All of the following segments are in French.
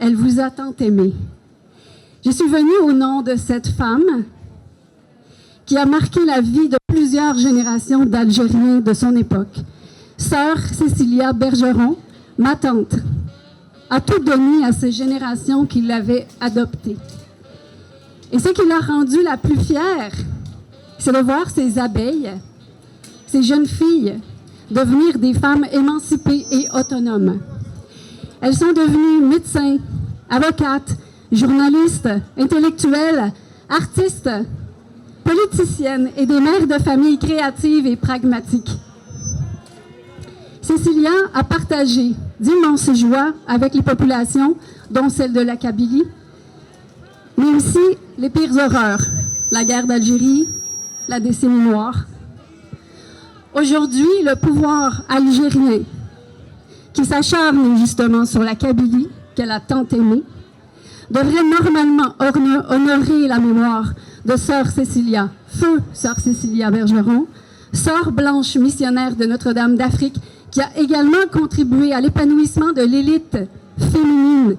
elle vous a tant aimé. Je suis venue au nom de cette femme qui a marqué la vie de plusieurs générations d'Algériens de son époque. Sœur Cécilia Bergeron, ma tante, a tout donné à ces générations qui l'avaient adoptée. Et ce qui l'a rendue la plus fière, c'est de voir ces abeilles, ces jeunes filles, devenir des femmes émancipées et autonomes. Elles sont devenues médecins, avocates, journalistes, intellectuelles, artistes, politiciennes et des mères de famille créatives et pragmatiques. Cécilia a partagé d'immenses joies avec les populations, dont celle de la Kabylie, mais aussi les pires horreurs, la guerre d'Algérie, la décennie noire. Aujourd'hui, le pouvoir algérien, qui s'acharne justement sur la Kabylie, qu'elle a tant aimée, devrait normalement honorer la mémoire de Sœur Cécilia, feu Sœur Cécilia Bergeron, sœur blanche missionnaire de Notre-Dame d'Afrique, qui a également contribué à l'épanouissement de l'élite féminine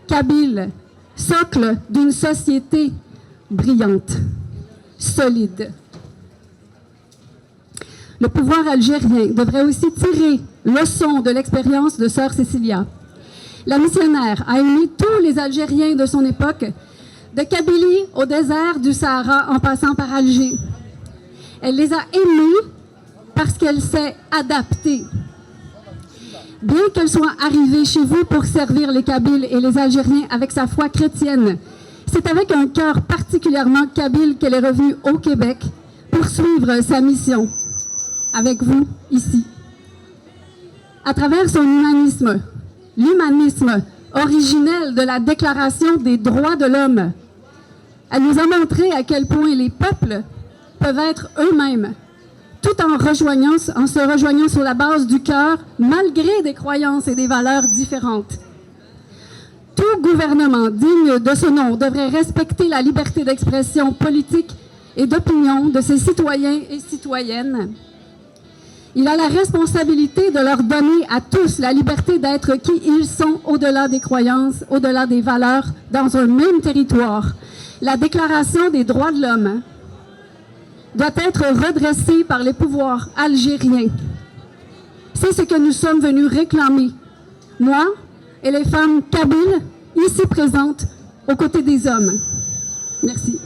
kabyle, socle d'une société brillante, solide. Le pouvoir algérien devrait aussi tirer leçon de l'expérience de Sœur Cécilia. La missionnaire a aimé tous les Algériens de son époque, de Kabylie au désert du Sahara en passant par Alger. Elle les a aimés parce qu'elle s'est adaptée. Bien qu'elle soit arrivée chez vous pour servir les Kabyles et les Algériens avec sa foi chrétienne, c'est avec un cœur particulièrement kabyle qu'elle est revenue au Québec pour suivre sa mission avec vous ici. À travers son humanisme, l'humanisme originel de la Déclaration des droits de l'homme, elle nous a montré à quel point les peuples peuvent être eux-mêmes, tout en se rejoignant sur la base du cœur, malgré des croyances et des valeurs différentes. Tout gouvernement digne de ce nom devrait respecter la liberté d'expression politique et d'opinion de ses citoyens et citoyennes. Il a la responsabilité de leur donner à tous la liberté d'être qui ils sont au-delà des croyances, au-delà des valeurs, dans un même territoire. La Déclaration des droits de l'homme doit être redressée par les pouvoirs algériens. C'est ce que nous sommes venus réclamer, moi et les femmes kabyles ici présentes aux côtés des hommes. Merci.